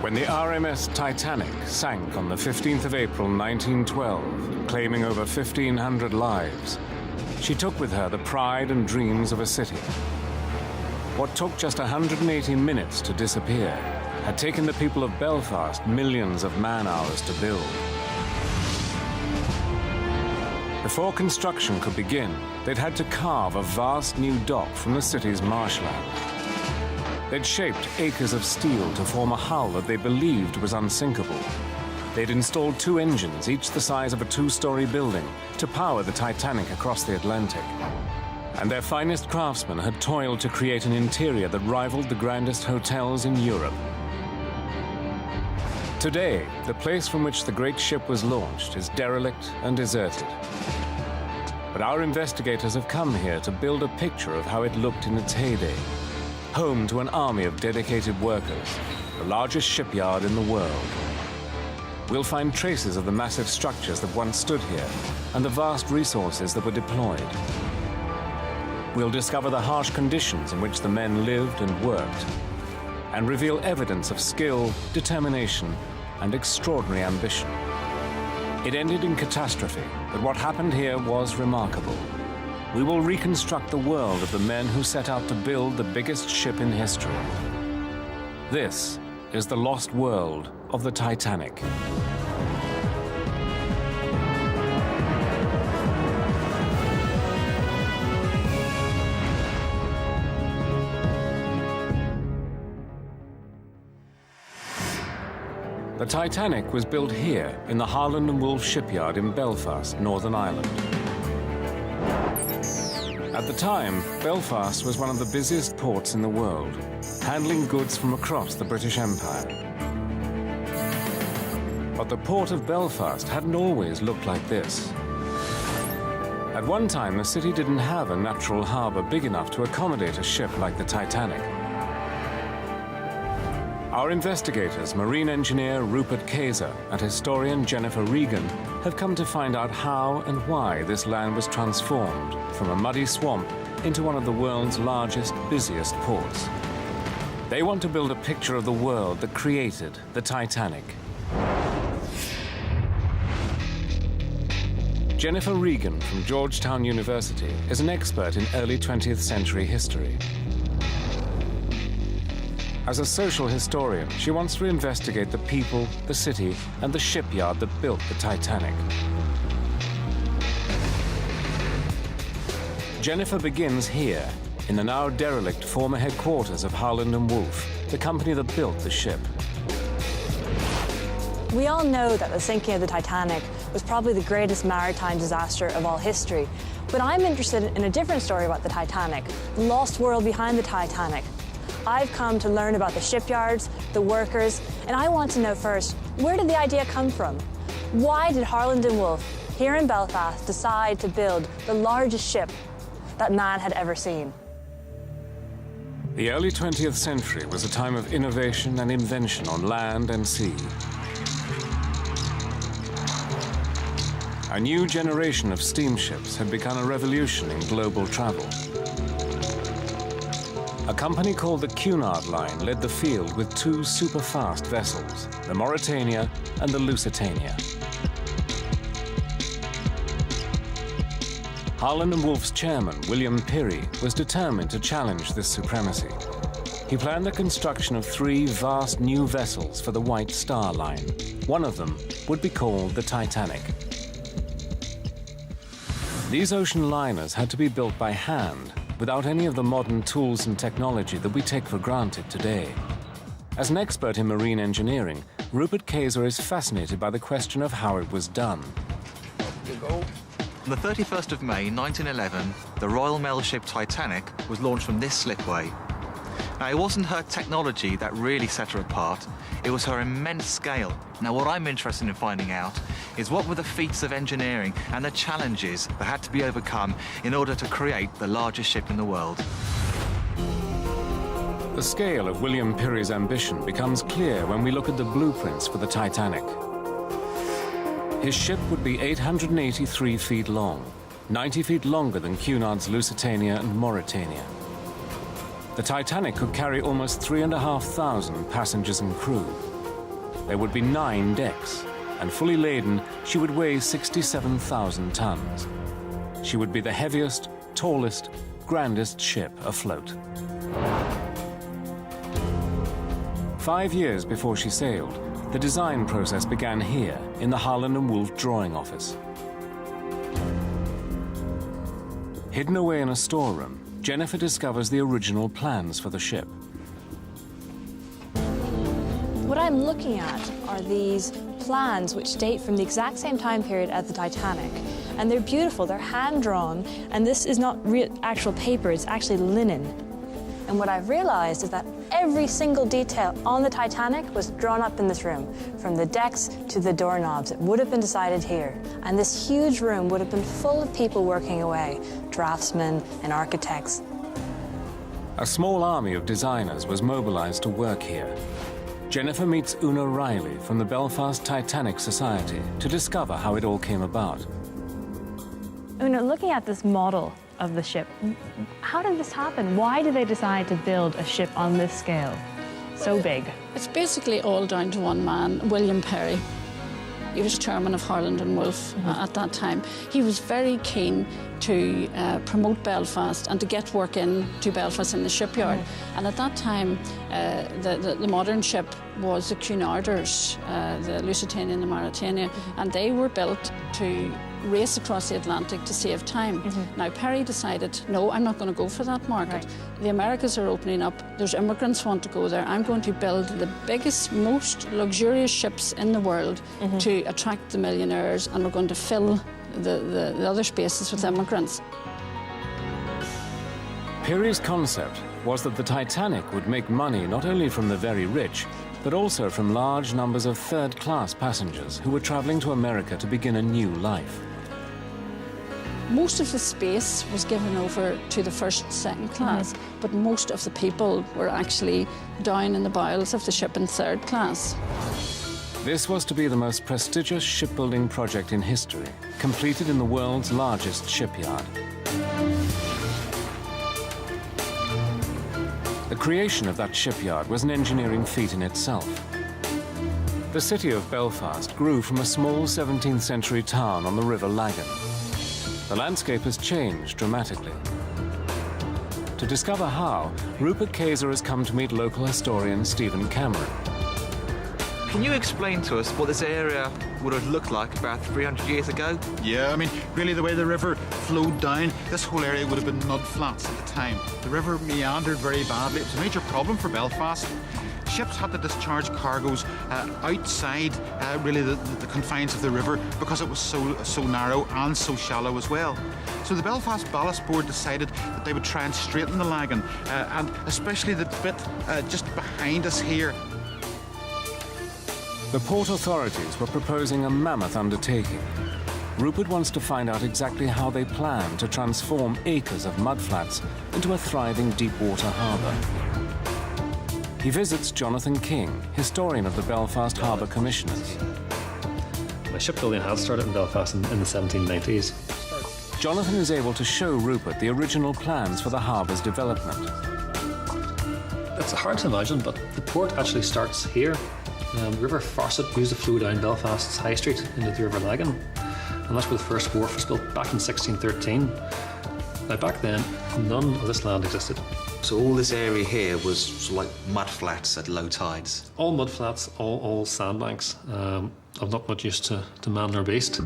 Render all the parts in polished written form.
When the RMS Titanic sank on the 15th of April 1912, claiming over 1,500 lives, she took with her the pride and dreams of a city. What took just 180 minutes to disappear had taken the people of Belfast millions of man-hours to build. Before construction could begin, they'd had to carve a vast new dock from the city's marshland. They'd shaped acres of steel to form a hull that they believed was unsinkable. They'd installed 2 engines, each the size of a 2-story building, to power the Titanic across the Atlantic. And their finest craftsmen had toiled to create an interior that rivaled the grandest hotels in Europe. Today, the place from which the great ship was launched is derelict and deserted. But our investigators have come here to build a picture of how it looked in its heyday. Home to an army of dedicated workers, the largest shipyard in the world. We'll find traces of the massive structures that once stood here and the vast resources that were deployed. We'll discover the harsh conditions in which the men lived and worked, and reveal evidence of skill, determination, and extraordinary ambition. It ended in catastrophe, but what happened here was remarkable. We will reconstruct the world of the men who set out to build the biggest ship in history. This is the lost world of the Titanic. The Titanic was built here in the Harland and Wolff shipyard in Belfast, Northern Ireland. At the time, Belfast was one of the busiest ports in the world, handling goods from across the British Empire. But the port of Belfast hadn't always looked like this. At one time, the city didn't have a natural harbor big enough to accommodate a ship like the Titanic. Our investigators, marine engineer Rupert Kayser and historian Jennifer Regan, have come to find out how and why this land was transformed from a muddy swamp into one of the world's largest, busiest ports. They want to build a picture of the world that created the Titanic. Jennifer Regan from Georgetown University is an expert in early 20th century history. As a social historian, she wants to investigate the people, the city, and the shipyard that built the Titanic. Jennifer begins here, in the now derelict former headquarters of Harland and Wolff, the company that built the ship. We all know that the sinking of the Titanic was probably the greatest maritime disaster of all history. But I'm interested in a different story about the Titanic, the lost world behind the Titanic. I've come to learn about the shipyards, the workers, and I want to know first, where did the idea come from? Why did Harland and Wolff, here in Belfast, decide to build the largest ship that man had ever seen? The early 20th century was a time of innovation and invention on land and sea. A new generation of steamships had begun a revolution in global travel. A company called the Cunard Line led the field with 2 super-fast vessels, the Mauretania and the Lusitania. Harland and Wolff's chairman, William Pirrie, was determined to challenge this supremacy. He planned the construction of 3 vast new vessels for the White Star Line. One of them would be called the Titanic. These ocean liners had to be built by hand, without any of the modern tools and technology that we take for granted today. As an expert in marine engineering, Rupert Kayser is fascinated by the question of how it was done. On the 31st of May 1911, the Royal Mail ship Titanic was launched from this slipway. Now, it wasn't her technology that really set her apart, it was her immense scale. Now, what I'm interested in finding out is what were the feats of engineering and the challenges that had to be overcome in order to create the largest ship in the world. The scale of William Pirrie's ambition becomes clear when we look at the blueprints for the Titanic. His ship would be 883 feet long, 90 feet longer than Cunard's Lusitania and Mauretania. The Titanic could carry almost 3,500 passengers and crew. there would be 9 decks, and fully laden, she would weigh 67,000 tons. She would be the heaviest, tallest, grandest ship afloat. 5 years before she sailed, the design process began here in the Harland & Wolff drawing office. Hidden away in a storeroom, Jennifer discovers the original plans for the ship. What I'm looking at are these plans which date from the exact same time period as the Titanic. And they're beautiful, they're hand-drawn, and this is not actual paper, it's actually linen. And what I've realized is that every single detail on the Titanic was drawn up in this room, from the decks to the doorknobs. It would have been decided here. And this huge room would have been full of people working away, draftsmen and architects. A small army of designers was mobilized to work here. Jennifer meets Una Riley from the Belfast Titanic Society to discover how it all came about. Una, looking at this model of the ship, how did this happen? Why did they decide to build a ship on this scale, so big? It's basically all down to one man, William Perry. He was chairman of Harland & Wolff at that time. He was very keen to promote Belfast and to get work into Belfast in the shipyard. And at that time, the modern ship was the Cunarders, the Lusitania and the Mauretania, and they were built to race across the Atlantic to save time. Now, Perry decided, no, I'm not going to go for that market. The Americas are opening up, there's immigrants want to go there. I'm going to build the biggest, most luxurious ships in the world to attract the millionaires, and we're going to fill the other spaces with immigrants. Perry's concept was that the Titanic would make money not only from the very rich, but also from large numbers of third-class passengers who were traveling to America to begin a new life. Most of the space was given over to the first, second class, but most of the people were actually down in the bowels of the ship in third class. This was to be the most prestigious shipbuilding project in history, completed in the world's largest shipyard. The creation of that shipyard was an engineering feat in itself. The city of Belfast grew from a small 17th century town on the River Lagan. The landscape has changed dramatically. To discover how, Rupert Kayser has come to meet local historian Stephen Cameron. Can you explain to us what this area would have looked like about 300 years ago? Yeah, I mean, really the way the river flowed down, this whole area would have been mud flats at the time. The river meandered very badly. It was a major problem for Belfast. Ships had to discharge cargoes outside really the confines of the river because it was so narrow and so shallow as well. So the Belfast Ballast Board decided that they would try and straighten the Lagan, and especially the bit just behind us here. The port authorities were proposing a mammoth undertaking. Rupert wants to find out exactly how they plan to transform acres of mudflats into a thriving deep-water harbour. He visits Jonathan King, historian of the Belfast Harbour Commissioners. Shipbuilding had started in Belfast in the 1790s. Jonathan is able to show Rupert the original plans for the harbour's development. It's hard to imagine, but the port actually starts here. River Farset used to flow down Belfast's High Street into the River Lagan, and that's where the first wharf was built back in 1613. Now back then, none of this land existed. So all this area here was sort of like mud flats at low tides? All mud flats, all sandbanks. I'm not much used to man or beast.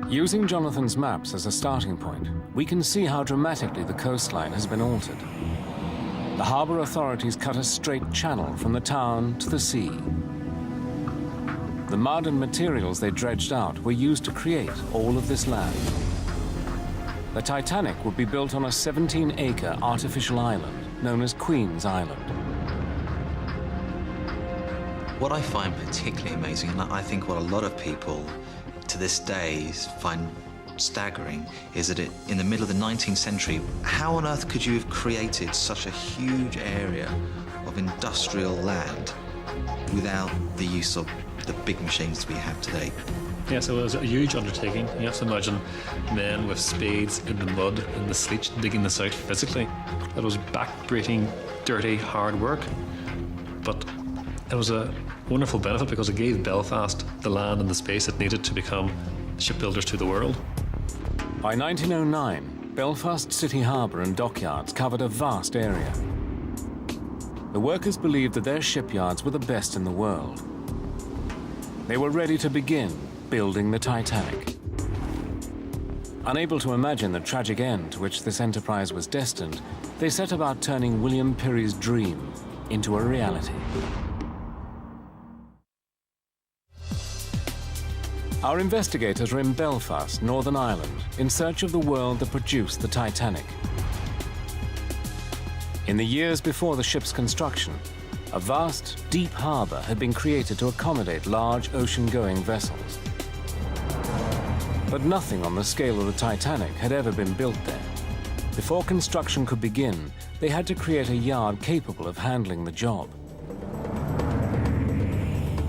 Using Jonathan's maps as a starting point, we can see how dramatically the coastline has been altered. The harbour authorities cut a straight channel from the town to the sea. The mud and materials they dredged out were used to create all of this land. The Titanic would be built on a 17-acre artificial island known as Queen's Island. What I find particularly amazing, and I think what a lot of people to this day find staggering, is that in the middle of the 19th century, how on earth could you have created such a huge area of industrial land without the use of the big machines we have today? Yeah, so it was a huge undertaking. You have to imagine men with spades in the mud, in the sleet, digging this out physically. It was back-breaking, dirty, hard work. But It was a wonderful benefit because it gave Belfast the land and the space it needed to become shipbuilders to the world. By 1909, Belfast City Harbour and dockyards covered a vast area. The workers believed that their shipyards were the best in the world. They were ready to begin building the Titanic. Unable to imagine the tragic end to which this enterprise was destined, they set about turning William Pirrie's dream into a reality. Our investigators are in Belfast, Northern Ireland, in search of the world that produced the Titanic. In the years before the ship's construction, a vast, deep harbour had been created to accommodate large ocean-going vessels. But nothing on the scale of the Titanic had ever been built there. Before construction could begin, they had to create a yard capable of handling the job.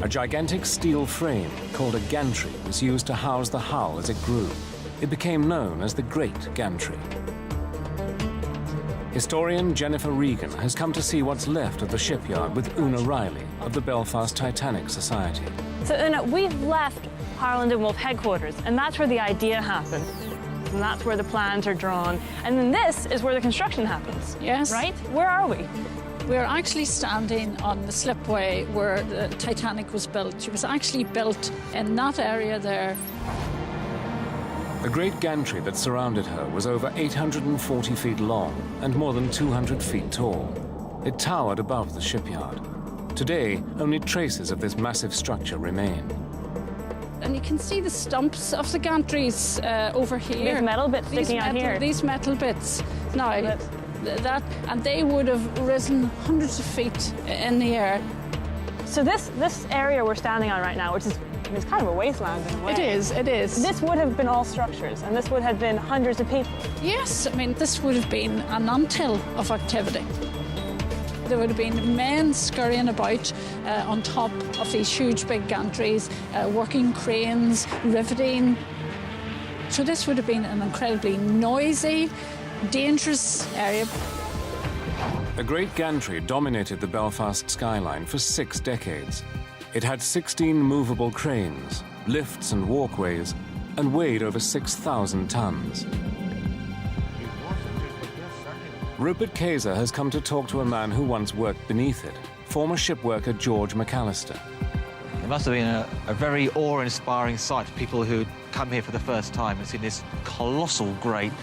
A gigantic steel frame called a gantry was used to house the hull as it grew. It became known as the Great Gantry. Historian Jennifer Regan has come to see what's left of the shipyard with Una Riley of the Belfast Titanic Society. So Una, we've left Harland and Wolff headquarters, and that's where the idea happened. And that's where the plans are drawn. And then this is where the construction happens. Yes. Right? Where are we? We're actually standing on the slipway where the Titanic was built. It was actually built in that area there. The great gantry that surrounded her was over 840 feet long and more than 200 feet tall. It towered above the shipyard. Today, only traces of this massive structure remain. And you can see the stumps of the gantries over here. These metal bits sticking out here. These metal bits. Now, and they would have risen hundreds of feet in the air. So this area we're standing on right now, which is it's kind of a wasteland in a way. It is, it is. This would have been all structures, and this would have been hundreds of people. Yes, I mean, this would have been an anthill of activity. There would have been men scurrying about on top of these huge big gantries, working cranes, riveting. So this would have been an incredibly noisy, dangerous area. The Great Gantry dominated the Belfast skyline for 6 decades. It had 16 movable cranes, lifts and walkways, and weighed over 6,000 tons. Rupert Kayser has come to talk to a man who once worked beneath it, former shipworker George McAllister. It must have been a very awe-inspiring sight for people who'd come here for the first time and seen this colossal great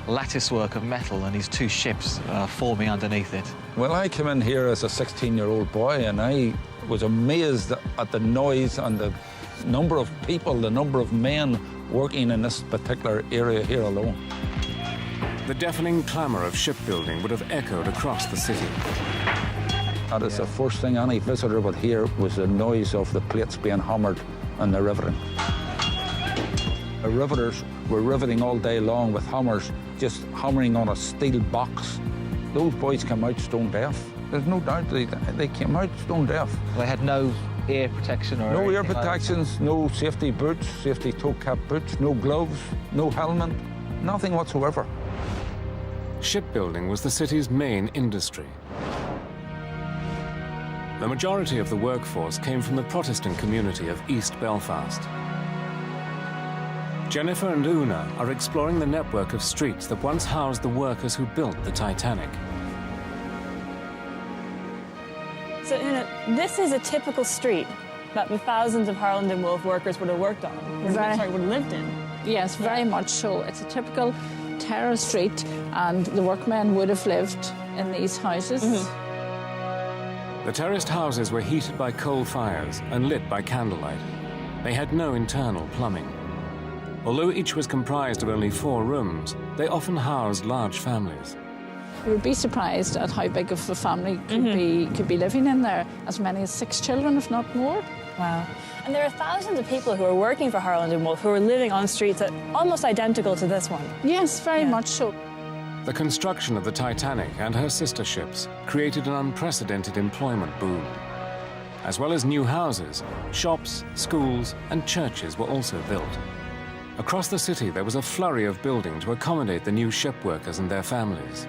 lattice work of metal and these 2 ships forming underneath it. Well, I came in here as a 16-year-old boy and I was amazed at the noise and the number of people, the number of men working in this particular area here alone. The deafening clamour of shipbuilding would have echoed across the city. That is the first thing any visitor would hear was the noise of the plates being hammered and the riveting. The riveters were riveting all day long with hammers, just hammering on a steel box. Those boys came out stone deaf. There's no doubt they came out stone deaf. They had no ear protection or no ear anything protections, like no safety boots, safety toe cap boots, no gloves, no helmet, nothing whatsoever. Shipbuilding was the city's main industry. The majority of the workforce came from the Protestant community of East Belfast. Jennifer and Una are exploring the network of streets that once housed the workers who built the Titanic. So Una, this is a typical street that the thousands of Harland and Wolff workers would have worked on, would have lived in. Yes, very much so. It's a typical terrace street, and the workmen would have lived in these houses. The terraced houses were heated by coal fires and lit by candlelight. They had no internal plumbing. Although each was comprised of only 4 rooms, they often housed large families. You would be surprised at how big of a family could be living in there. As many as 6 children, if not more. Wow. And there are thousands of people who are working for Harland and Wolff who are living on streets that are almost identical to this one. Yes, very much so. The construction of the Titanic and her sister ships created an unprecedented employment boom. As well as new houses, shops, schools, and churches were also built. Across the city, there was a flurry of building to accommodate the new ship workers and their families.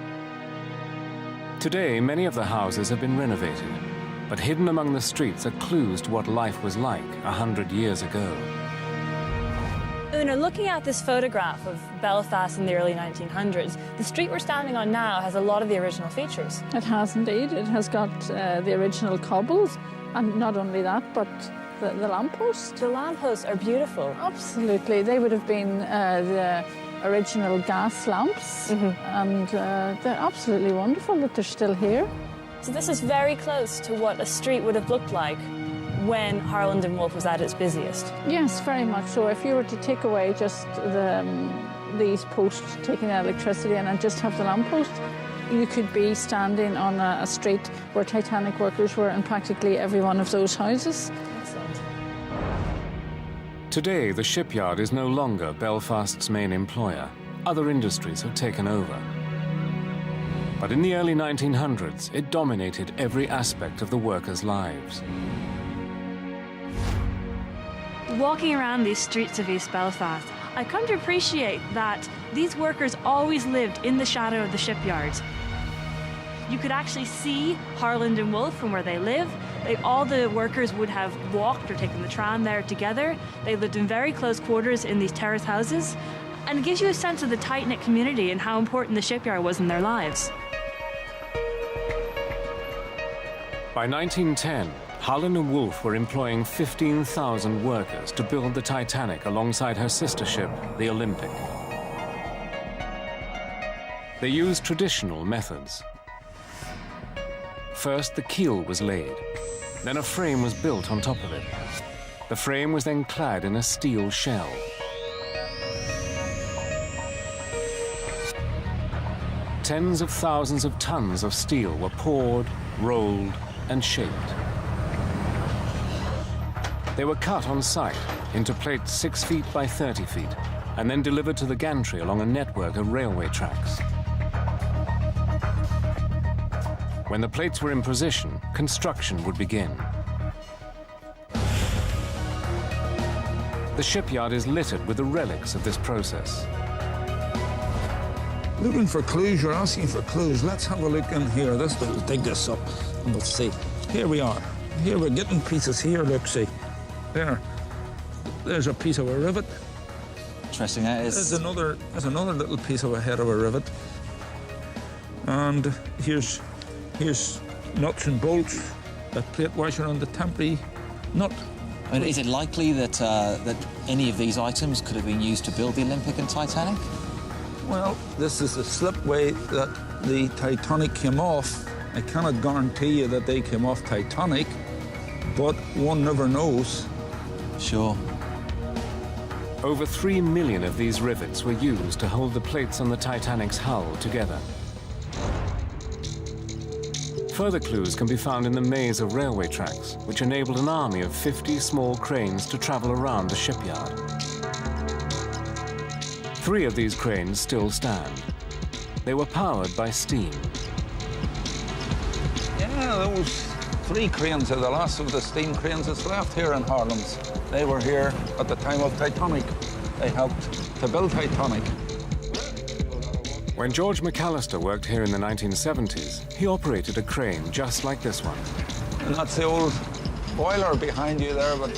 Today, many of the houses have been renovated. but hidden among the streets are clues to what life was like 100 years ago. Una, looking at this photograph of Belfast in the early 1900s, the street we're standing on now has a lot of the original features. It has indeed. It has got the original cobbles, and not only that, but the lampposts. The lampposts are beautiful. Absolutely. They would have been the original gas lamps, and they're absolutely wonderful that they're still here. So this is very close to what a street would have looked like when Harland and Wolff was at its busiest. Yes, very much so. If you were to take away just these posts, taking the electricity in, and just have the lamppost, you could be standing on a street where Titanic workers were in practically every one of those houses. Excellent. Today, the shipyard is no longer Belfast's main employer. Other industries have taken over. But in the early 1900s, it dominated every aspect of the workers' lives. Walking around these streets of East Belfast, I've come to appreciate that these workers always lived in the shadow of the shipyards. You could actually see Harland and Wolff from where they live. All the workers would have walked or taken the tram there together. They lived in very close quarters in these terrace houses. And it gives you a sense of the tight-knit community and how important the shipyard was in their lives. By 1910, Harland and Wolff were employing 15,000 workers to build the Titanic alongside her sister ship, the Olympic. They used traditional methods. First, the keel was laid. Then a frame was built on top of it. The frame was then clad in a steel shell. Tens of thousands of tons of steel were poured, rolled, and shaped. They were cut on site into plates 6 feet by 30 feet and then delivered to the gantry along a network of railway tracks. When the plates were in position, construction would begin. The shipyard is littered with the relics of this process. Looking for clues, you're asking for clues. Let's have a look in here. We'll dig this up and we'll see. Here we are. Here we're getting pieces here, look, see. There. There's a piece of a rivet. Interesting, that is. There's another little piece of a head of a rivet. And here's nuts and bolts, a plate washer on the temporary nut. And is it likely that that any of these items could have been used to build the Olympic and Titanic? Well, this is the slipway that the Titanic came off. I cannot guarantee you that they came off Titanic, but one never knows. Sure. Over 3 million of these rivets were used to hold the plates on the Titanic's hull together. Further clues can be found in the maze of railway tracks, which enabled an army of 50 small cranes to travel around the shipyard. 3 of these cranes still stand. They were powered by steam. Yeah, those 3 cranes are the last of the steam cranes that's left here in Harlands. They were here at the time of Titanic. They helped to build Titanic. When George McAllister worked here in the 1970s, he operated a crane just like this one. And that's the old boiler behind you there, and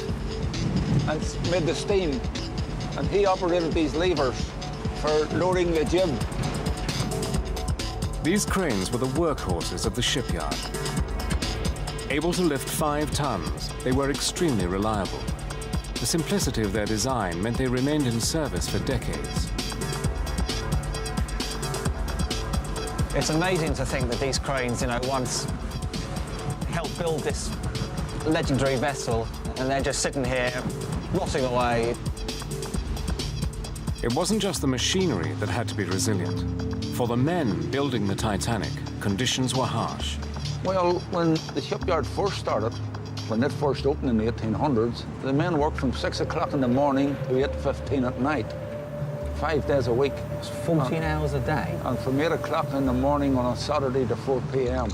it's made the steam. And he operated these levers for lowering the jib. These cranes were the workhorses of the shipyard. Able to lift 5 tons, they were extremely reliable. The simplicity of their design meant they remained in service for decades. It's amazing to think that these cranes, once helped build this legendary vessel, and they're just sitting here, rotting away. It wasn't just the machinery that had to be resilient. For the men building the Titanic, conditions were harsh. Well, when the shipyard first started, when it first opened in the 1800s, the men worked from 6 o'clock in the morning to 8:15 at night, 5 days a week. It's 14 hours a day. And from 8 o'clock in the morning on a Saturday to 4 p.m.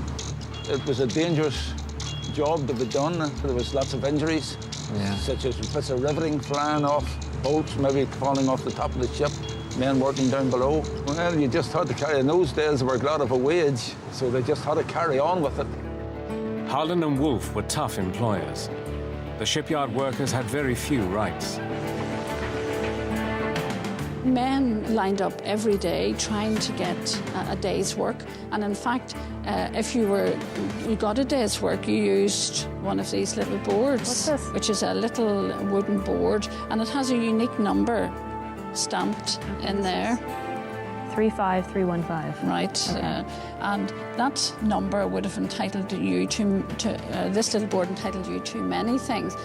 It was a dangerous job to be done. There was lots of injuries, such as bits of riveting flying off, bolts maybe falling off the top of the ship, men working down below. Well, you just had to carry. In those days, they were glad of a wage, so they just had to carry on with it. Harland and Wolff were tough employers. The shipyard workers had very few rights. Men lined up every day trying to get a day's work, and in fact, if you got a day's work, you used one of these little boards. What's this? Which is a little wooden board, and it has a unique number stamped in there. 35315. Right, and that number would have entitled you to this little board entitled you to many things,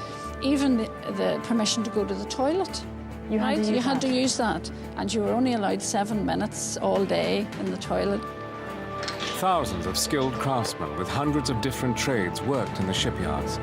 even the permission to go to the toilet. You had to use that, and you were only allowed 7 minutes all day in the toilet. Thousands of skilled craftsmen with hundreds of different trades worked in the shipyards,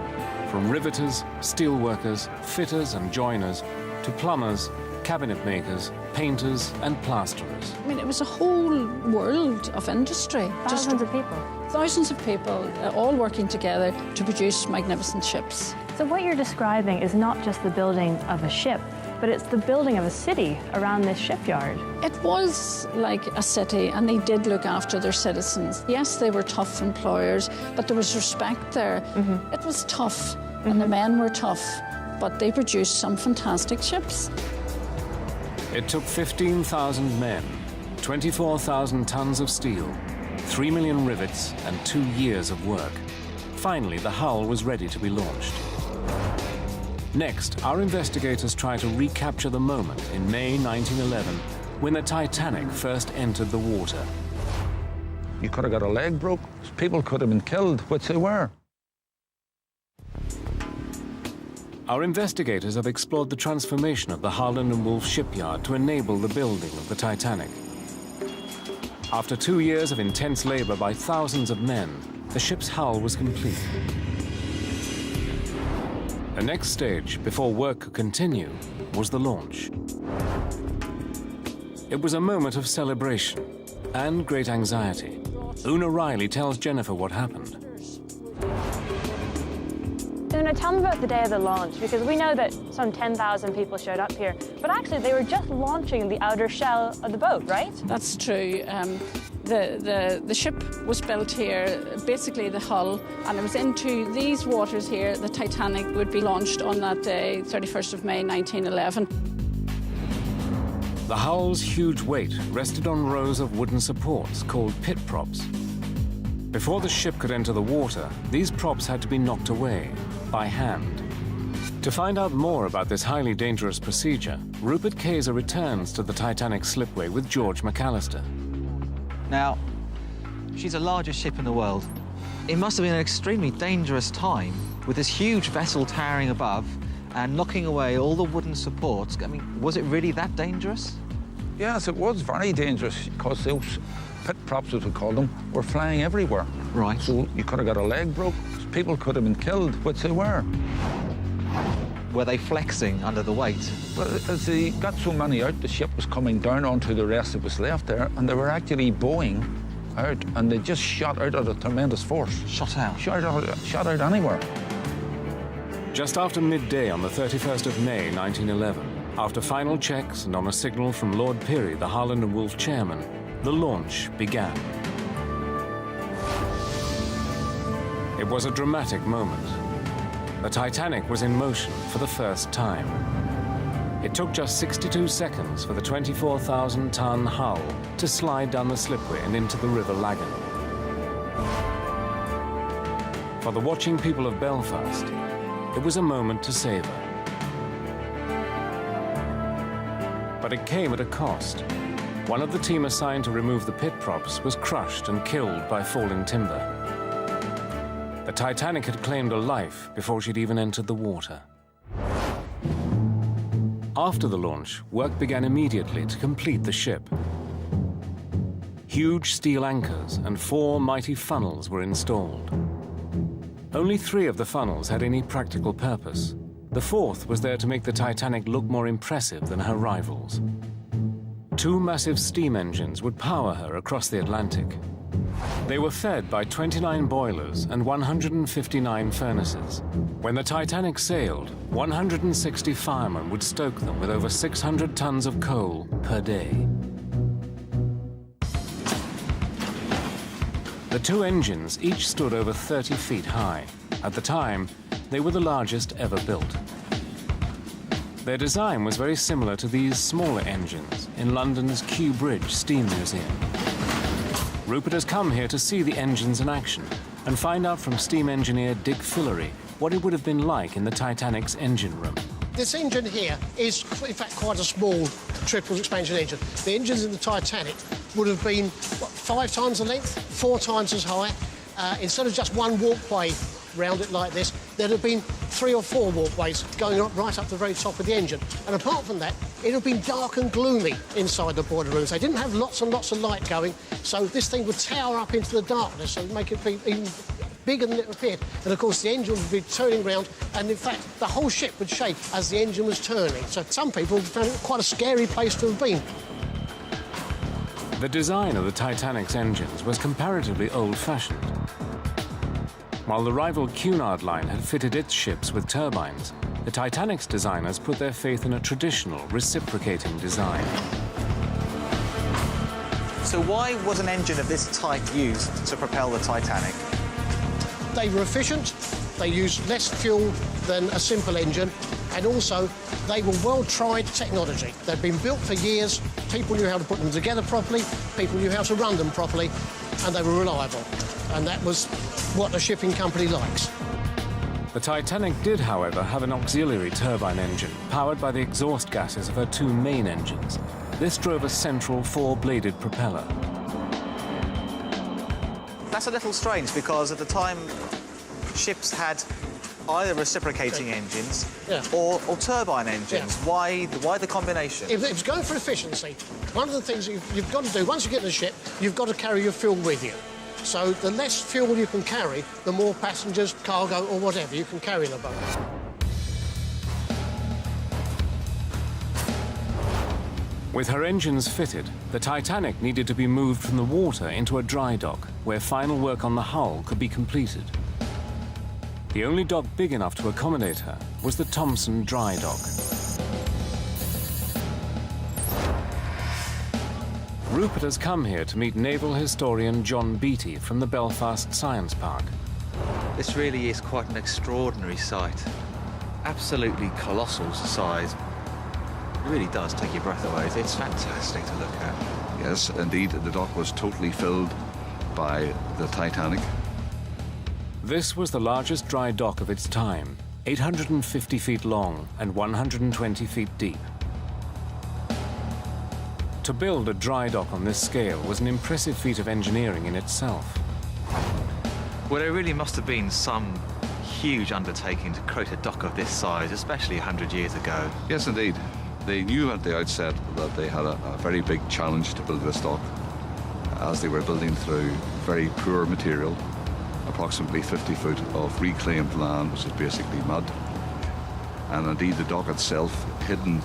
from riveters, steel workers, fitters and joiners, to plumbers, cabinet makers, painters and plasterers. I mean, it was a whole world of industry. Thousands of people. Thousands of people all working together to produce magnificent ships. So what you're describing is not just the building of a ship, but it's the building of a city around this shipyard. It was like a city, and they did look after their citizens. Yes, they were tough employers, but there was respect there. Mm-hmm. It was tough, and the men were tough, but they produced some fantastic ships. It took 15,000 men, 24,000 tons of steel, 3 million rivets, and 2 years of work. Finally, the hull was ready to be launched. Next, our investigators try to recapture the moment in May 1911 when the Titanic first entered the water. You could have got a leg broke. People could have been killed, which they were. Our investigators have explored the transformation of the Harland and Wolff shipyard to enable the building of the Titanic. After 2 years of intense labor by thousands of men, the ship's hull was complete. The next stage, before work could continue, was the launch. It was a moment of celebration and great anxiety. Una Riley tells Jennifer what happened. Una, tell me about the day of the launch, because we know that some 10,000 people showed up here, but actually they were just launching the outer shell of the boat, right? That's true. The ship was built here, basically the hull, and it was into these waters here. The Titanic would be launched on that day, 31st of May 1911. The hull's huge weight rested on rows of wooden supports called pit props. Before the ship could enter the water, these props had to be knocked away by hand. To find out more about this highly dangerous procedure, Rupert Kayser returns to the Titanic slipway with George McAllister. Now, she's the largest ship in the world. It must have been an extremely dangerous time with this huge vessel towering above and knocking away all the wooden supports. I mean, was it really that dangerous? Yes, it was very dangerous because those pit props, as we call them, were flying everywhere. Right. So you could have got a leg broke. People could have been killed, which they were. Were they flexing under the weight? Well, as they got so many out, the ship was coming down onto the rest that was left there, and they were actually bowing out, and they just shot out at a tremendous force. Shot out? Shot out anywhere. Just after midday on the 31st of May 1911, after final checks and on a signal from Lord Pirrie, the Harland and Wolff chairman, the launch began. It was a dramatic moment. The Titanic was in motion for the first time. It took just 62 seconds for the 24,000-ton hull to slide down the slipway and into the River Lagan. For the watching people of Belfast, it was a moment to savor. But it came at a cost. One of the team assigned to remove the pit props was crushed and killed by falling timber. The Titanic had claimed a life before she'd even entered the water. After the launch, work began immediately to complete the ship. Huge steel anchors and 4 mighty funnels were installed. Only 3 of the funnels had any practical purpose. The 4th was there to make the Titanic look more impressive than her rivals. 2 massive steam engines would power her across the Atlantic. They were fed by 29 boilers and 159 furnaces. When the Titanic sailed, 160 firemen would stoke them with over 600 tons of coal per day. The two engines each stood over 30 feet high. At the time, they were the largest ever built. Their design was very similar to these smaller engines in London's Kew Bridge Steam Museum. Rupert has come here to see the engines in action and find out from steam engineer Dick Fillery what it would have been like in the Titanic's engine room. This engine here is, in fact, quite a small triple expansion engine. The engines in the Titanic would have been, what, 5 times the length, 4 times as high. Instead of just one walkway round it like this, there'd have been 3 or 4 walkways going up right up the very top of the engine. And apart from that, it would have been dark and gloomy inside the boiler rooms. They didn't have lots and lots of light going, so this thing would tower up into the darkness and make it be even bigger than it appeared. And of course, the engine would be turning round, and in fact, the whole ship would shake as the engine was turning. So some people found it quite a scary place to have been. The design of the Titanic's engines was comparatively old-fashioned. While the rival Cunard line had fitted its ships with turbines, the Titanic's designers put their faith in a traditional, reciprocating design. So why was an engine of this type used to propel the Titanic? They were efficient, they used less fuel than a simple engine, and also they were well-tried technology. They'd been built for years, people knew how to put them together properly, people knew how to run them properly, and they were reliable. And that was what a shipping company likes. The Titanic did, however, have an auxiliary turbine engine powered by the exhaust gases of her 2 main engines. This drove a central 4-bladed propeller. That's a little strange because at the time ships had either reciprocating engines or turbine engines. Yeah. Why the combination? If it's going for efficiency, one of the things you've got to do, once you get in the ship, you've got to carry your fuel with you. So the less fuel you can carry, the more passengers, cargo or whatever you can carry in a boat. With her engines fitted, the Titanic needed to be moved from the water into a dry dock, where final work on the hull could be completed. The only dock big enough to accommodate her was the Thompson Dry Dock. Rupert has come here to meet naval historian John Beattie from the Belfast Science Park. This really is quite an extraordinary sight. Absolutely colossal size. It really does take your breath away. It's fantastic to look at. Yes, indeed, the dock was totally filled by the Titanic. This was the largest dry dock of its time, 850 feet long and 120 feet deep. To build a dry dock on this scale was an impressive feat of engineering in itself. Well, there really must have been some huge undertaking to create a dock of this size, especially 100 years ago. Yes, indeed. They knew at the outset that they had a very big challenge to build this dock, as they were building through very poor material, approximately 50 foot of reclaimed land, which is basically mud. And indeed, the dock itself, hidden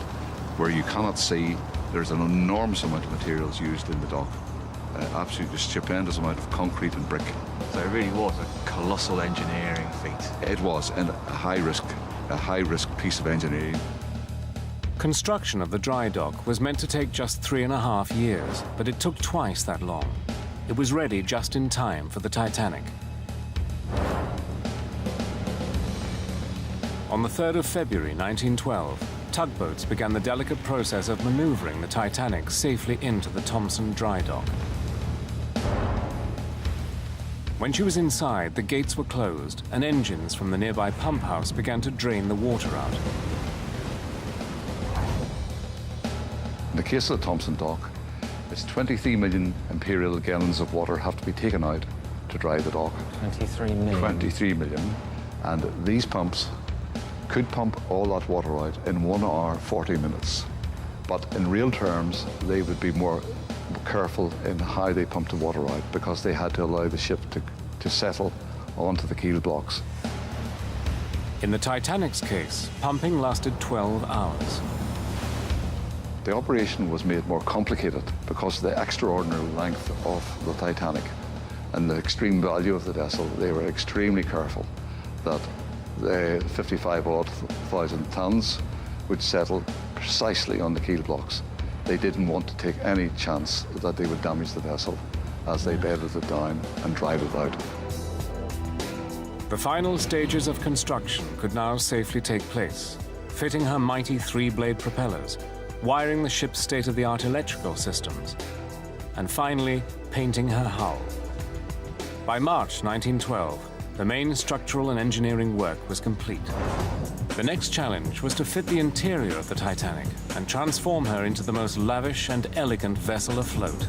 where you cannot see, there's an enormous amount of materials used in the dock. Absolutely stupendous amount of concrete and brick. So it really was a colossal engineering feat. It was, and a high-risk piece of engineering. Construction of the dry dock was meant to take just 3.5 years, but it took twice that long. It was ready just in time for the Titanic. On the 3rd of February 1912, tugboats began the delicate process of maneuvering the Titanic safely into the Thompson Dry Dock. When she was inside, the gates were closed and engines from the nearby pump house began to drain the water out. In the case of the Thompson dock, it's 23 million imperial gallons of water have to be taken out to dry the dock. 23 million. 23 million. And these pumps could pump all that water out in 1 hour, 40 minutes. But in real terms, they would be more careful in how they pumped the water out because they had to allow the ship to settle onto the keel blocks. In the Titanic's case, pumping lasted 12 hours. The operation was made more complicated because of the extraordinary length of the Titanic and the extreme value of the vessel. They were extremely careful that the 55,000 tons would settle precisely on the keel blocks. They didn't want to take any chance that they would damage the vessel. as they bedded it down and dried it out. The final stages of construction could now safely take place, fitting her mighty three-blade propellers, wiring the ship's state-of-the-art electrical systems, and finally painting her hull. By March 1912, the main structural and engineering work was complete. The next challenge was to fit the interior of the Titanic and transform her into the most lavish and elegant vessel afloat.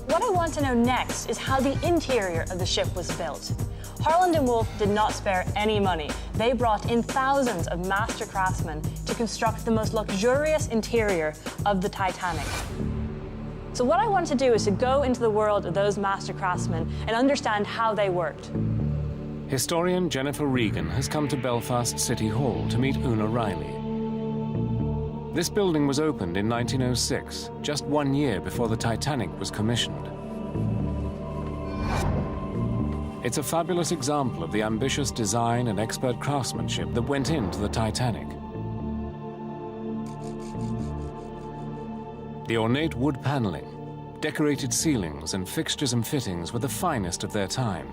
What I want to know next is how the interior of the ship was built. Harland and Wolff did not spare any money. They brought in thousands of master craftsmen to construct the most luxurious interior of the Titanic. So what I want to do is to go into the world of those master craftsmen and understand how they worked. Historian Jennifer Regan has come to Belfast City Hall to meet Una Riley. This building was opened in 1906, just 1 year before the Titanic was commissioned. It's a fabulous example of the ambitious design and expert craftsmanship that went into the Titanic. The ornate wood paneling, decorated ceilings, and fixtures and fittings were the finest of their time.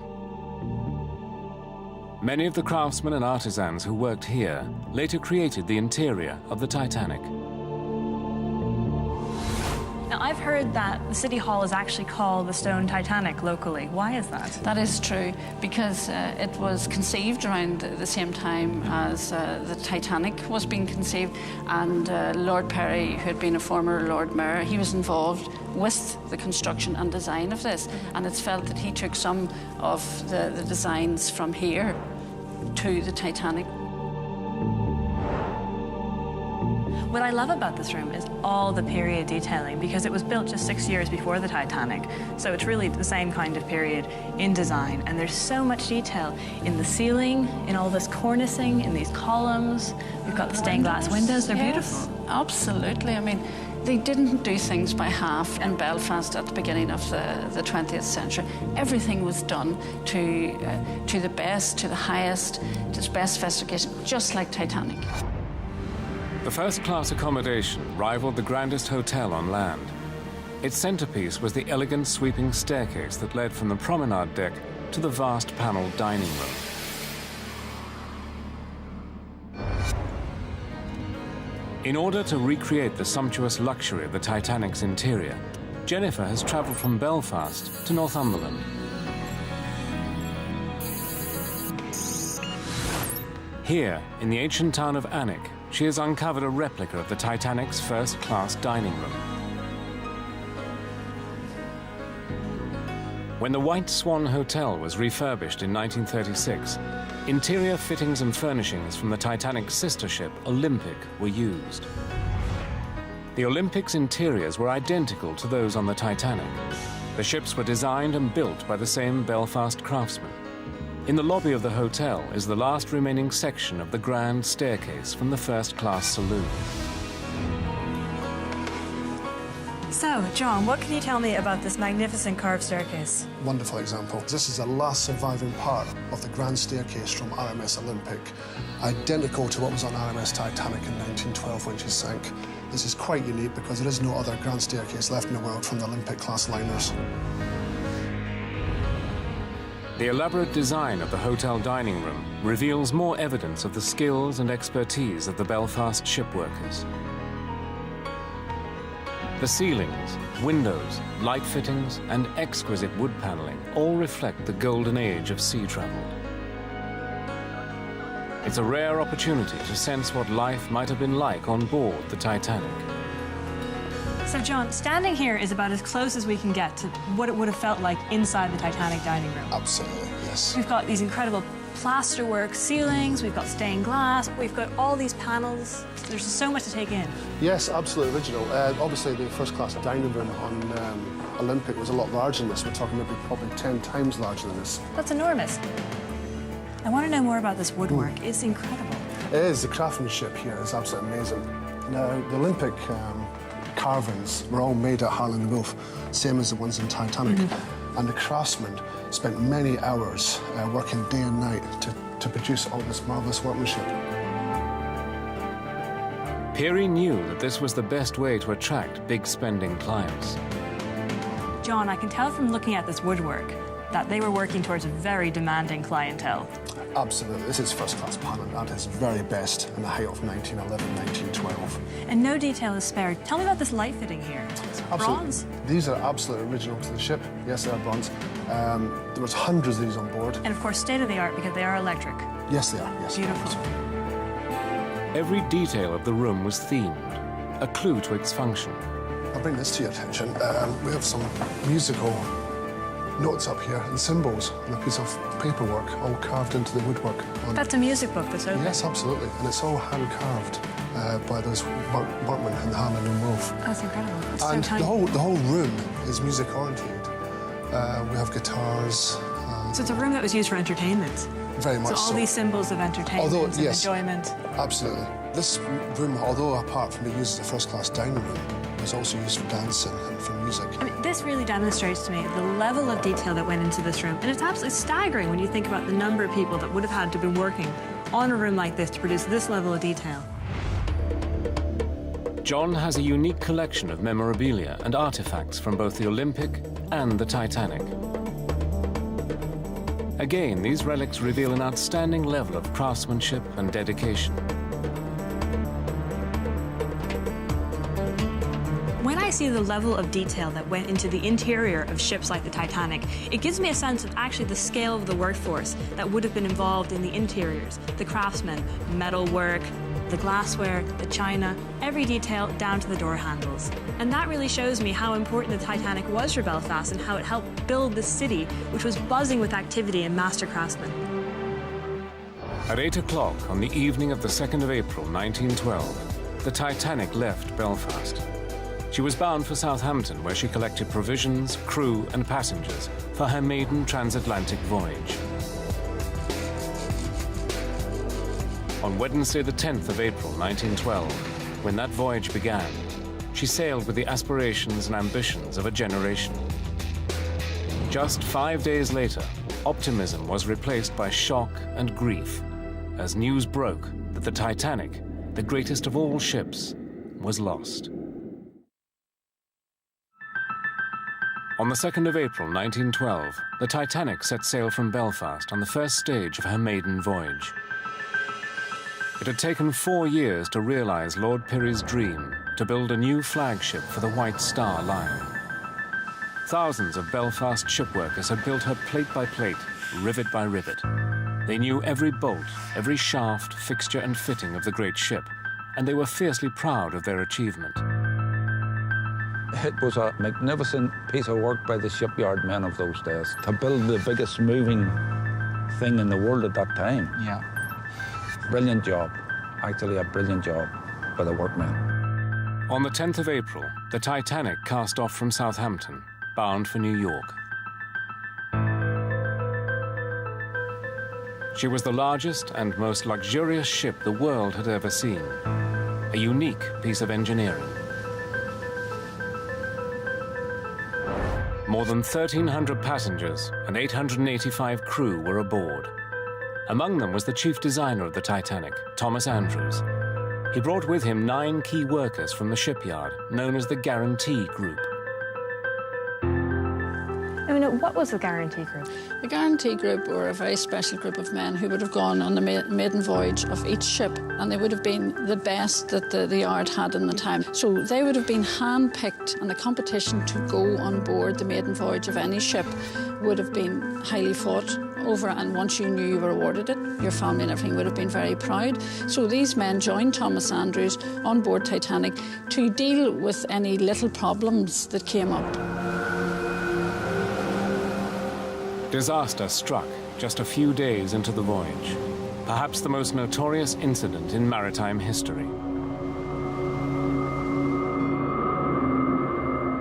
Many of the craftsmen and artisans who worked here later created the interior of the Titanic. Now, I've heard that the City Hall is actually called the Stone Titanic locally. Why is that? That is true, because it was conceived around the same time as the Titanic was being conceived, and Lord Perry, who had been a former Lord Mayor, he was involved with the construction and design of this, and it's felt that he took some of the designs from here to the Titanic. What I love about this room is all the period detailing, because it was built just 6 years before the Titanic. So it's really the same kind of period in design. And there's so much detail in the ceiling, in all this cornicing, in these columns. We've got the stained glass windows. They're beautiful. Absolutely. I mean, they didn't do things by half in Belfast at the beginning of the 20th century. Everything was done to the best, to the highest, to the best specification, just like Titanic. The first-class accommodation rivaled the grandest hotel on land. Its centerpiece was the elegant sweeping staircase that led from the promenade deck to the vast paneled dining room. In order to recreate the sumptuous luxury of the Titanic's interior, Jennifer has traveled from Belfast to Northumberland. Here, in the ancient town of Alnwick, she has uncovered a replica of the Titanic's first-class dining room. When the White Swan Hotel was refurbished in 1936, interior fittings and furnishings from the Titanic's sister ship, Olympic, were used. The Olympic's interiors were identical to those on the Titanic. The ships were designed and built by the same Belfast craftsmen. In the lobby of the hotel is the last remaining section of the grand staircase from the first-class saloon. So, John, what can you tell me about this magnificent carved staircase? Wonderful example. This is the last surviving part of the grand staircase from RMS Olympic, identical to what was on RMS Titanic in 1912 when she sank. This is quite unique because there is no other grand staircase left in the world from the Olympic-class liners. The elaborate design of the hotel dining room reveals more evidence of the skills and expertise of the Belfast shipworkers. The ceilings, windows, light fittings, and exquisite wood paneling all reflect the golden age of sea travel. It's a rare opportunity to sense what life might have been like on board the Titanic. So, John, standing here is about as close as we can get to what it would have felt like inside the Titanic dining room. Absolutely, yes. We've got these incredible plasterwork ceilings, we've got stained glass, we've got all these panels. There's so much to take in. Yes, absolutely original. Obviously, the first-class dining room on Olympic was a lot larger than this. We're talking maybe probably 10 times larger than this. That's enormous. I want to know more about this woodwork. It's incredible. It is. The craftsmanship here is absolutely amazing. Now, the Olympic carvings were all made at Harland & Wolff, same as the ones in Titanic. And the craftsmen spent many hours working day and night to produce all this marvellous workmanship. Peary knew that this was the best way to attract big-spending clients. John, I can tell from looking at this woodwork that they were working towards a very demanding clientele. Absolutely. This is first-class panel. That is very best in the height of 1911, 1912. And no detail is spared. Tell me about this light fitting here. It's bronze. These are absolutely original to the ship. Yes, they are bronze. There was hundreds of these on board. And of course, state-of-the-art because they are electric. Yes, they are. Yes. Beautiful. Every detail of the room was themed, a clue to its function. I'll bring this to your attention. We have some musical notes up here and symbols and a piece of paperwork all carved into the woodwork. That's a music book that's open. Yes, absolutely. And it's all hand carved by those workmen in the Harland and Wolff. That's incredible. It's And so tiny. the whole room is music oriented. We have guitars. So it's a room that was used for entertainment. Very much so. All these symbols of entertainment and enjoyment. Absolutely. This room, although apart from being used as a first-class dining room, was also used for dancing and for music. I mean, this really demonstrates to me the level of detail that went into this room. And it's absolutely staggering when you think about the number of people that would have had to be working on a room like this to produce this level of detail. John has a unique collection of memorabilia and artifacts from both the Olympic and the Titanic. Again, these relics reveal an outstanding level of craftsmanship and dedication. When I see the level of detail that went into the interior of ships like the Titanic, it gives me a sense of actually the scale of the workforce that would have been involved in the interiors, the craftsmen, metalwork, the glassware, the china, every detail down to the door handles. And that really shows me how important the Titanic was for Belfast and how it helped build the city, which was buzzing with activity and master craftsmen. At 8 o'clock on the evening of the 2nd of April, 1912, the Titanic left Belfast. She was bound for Southampton, where she collected provisions, crew, and passengers for her maiden transatlantic voyage. On Wednesday, the 10th of April, 1912, when that voyage began, she sailed with the aspirations and ambitions of a generation. Just 5 days later, optimism was replaced by shock and grief as news broke that the Titanic, the greatest of all ships, was lost. On the 2nd of April, 1912, the Titanic set sail from Belfast on the first stage of her maiden voyage. It had taken 4 years to realize Lord Pirrie's dream to build a new flagship for the White Star Line. Thousands of Belfast shipworkers had built her plate by plate, rivet by rivet. They knew every bolt, every shaft, fixture and fitting of the great ship, and they were fiercely proud of their achievement. It was a magnificent piece of work by the shipyard men of those days to build the biggest moving thing in the world at that time. Yeah. Brilliant job. Actually, a brilliant job by the workmen. On the 10th of April, the Titanic cast off from Southampton, bound for New York. She was the largest and most luxurious ship the world had ever seen. A unique piece of engineering. More than 1,300 passengers and 885 crew were aboard. Among them was the chief designer of the Titanic, Thomas Andrews. He brought with him 9 key workers from the shipyard, known as the Guarantee Group. I mean, what was the Guarantee Group? The Guarantee Group were a very special group of men who would have gone on the maiden voyage of each ship, and they would have been the best that the yard had in the time. So they would have been hand-picked, and the competition to go on board the maiden voyage of any ship would have been highly fought over, and once you knew you were awarded it, your family and everything would have been very proud. So these men joined Thomas Andrews on board Titanic to deal with any little problems that came up. Disaster struck just a few days into the voyage, perhaps the most notorious incident in maritime history.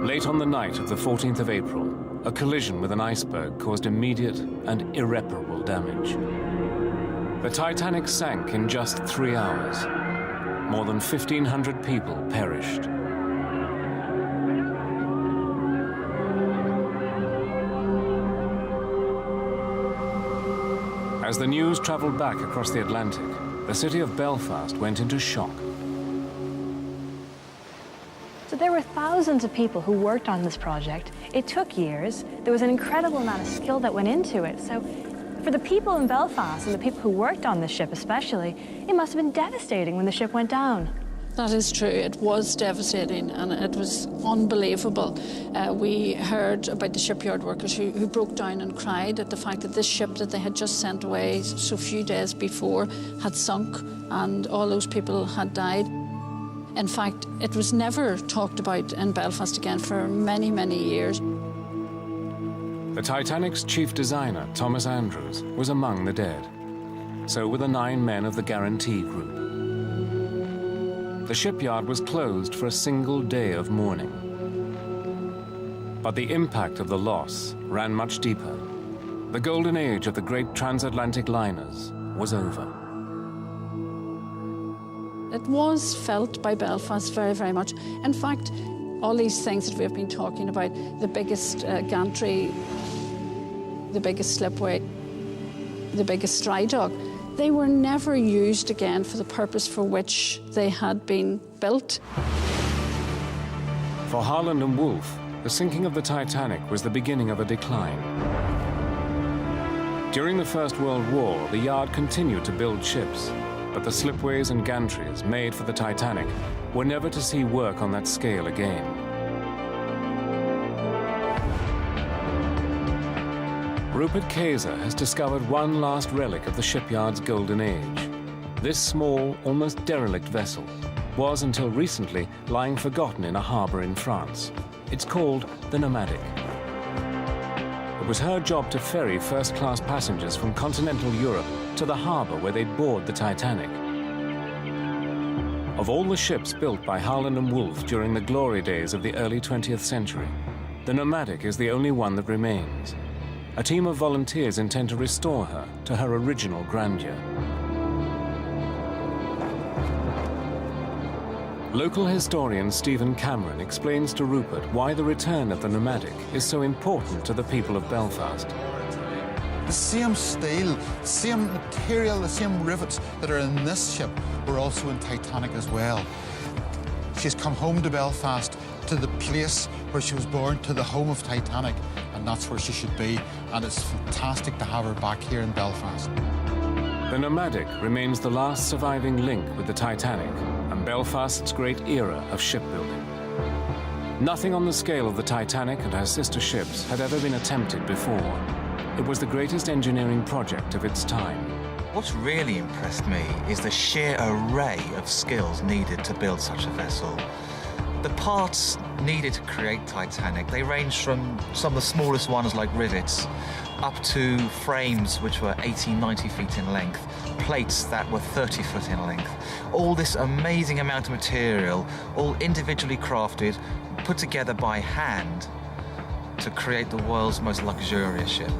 Late on the night of the 14th of April, a collision with an iceberg caused immediate and irreparable damage. The Titanic sank in just 3 hours. More than 1,500 people perished. As the news traveled back across the Atlantic, the city of Belfast went into shock. So there were thousands of people who worked on this project It took years. There was an incredible amount of skill that went into it. So for the people in Belfast and the people who worked on this ship especially, it must have been devastating when the ship went down. That is true. It was devastating and it was unbelievable. We heard about the shipyard workers who broke down and cried at the fact that this ship that they had just sent away so few days before had sunk and all those people had died. In fact, it was never talked about in Belfast again for many, many years. The Titanic's chief designer, Thomas Andrews, was among the dead. So were the 9 men of the Guarantee Group. The shipyard was closed for a single day of mourning. But the impact of the loss ran much deeper. The golden age of the great transatlantic liners was over. It was felt by Belfast very, very much. In fact, all these things that we've been talking about, the biggest gantry, the biggest slipway, the biggest dry dock, they were never used again for the purpose for which they had been built. For Harland and Wolff, the sinking of the Titanic was the beginning of a decline. During the First World War, the yard continued to build ships, but the slipways and gantries made for the Titanic were never to see work on that scale again. Rupert Kayser has discovered one last relic of the shipyard's golden age. This small, almost derelict vessel was until recently lying forgotten in a harbor in France. It's called the Nomadic. It was her job to ferry first-class passengers from continental Europe to the harbor where they'd board the Titanic. Of all the ships built by Harland and Wolff during the glory days of the early 20th century, the Nomadic is the only one that remains. A team of volunteers intend to restore her to her original grandeur. Local historian Stephen Cameron explains to Rupert why the return of the Nomadic is so important to the people of Belfast. The same steel, the same material, the same rivets that are in this ship were also in Titanic as well. She's come home to Belfast, to the place where she was born, to the home of Titanic, and that's where she should be, and it's fantastic to have her back here in Belfast. The Nomadic remains the last surviving link with the Titanic and Belfast's great era of shipbuilding. Nothing on the scale of the Titanic and her sister ships had ever been attempted before. It was the greatest engineering project of its time. What's really impressed me is the sheer array of skills needed to build such a vessel. The parts needed to create Titanic, they range from some of the smallest ones like rivets, up to frames which were 80, 90 feet in length, plates that were 30 foot in length. All this amazing amount of material, all individually crafted, put together by hand to create the world's most luxurious ship.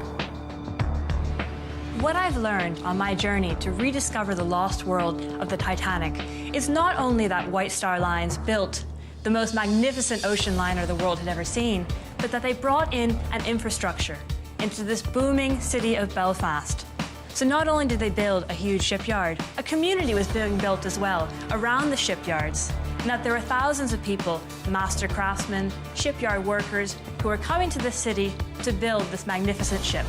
What I've learned on my journey to rediscover the lost world of the Titanic is not only that White Star Lines built the most magnificent ocean liner the world had ever seen, but that they brought in an infrastructure into this booming city of Belfast. So not only did they build a huge shipyard, a community was being built as well around the shipyards, and that there were thousands of people, master craftsmen, shipyard workers, who were coming to this city to build this magnificent ship.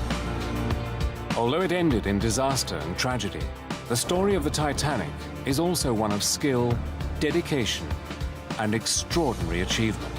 Although it ended in disaster and tragedy, the story of the Titanic is also one of skill, dedication, and extraordinary achievement.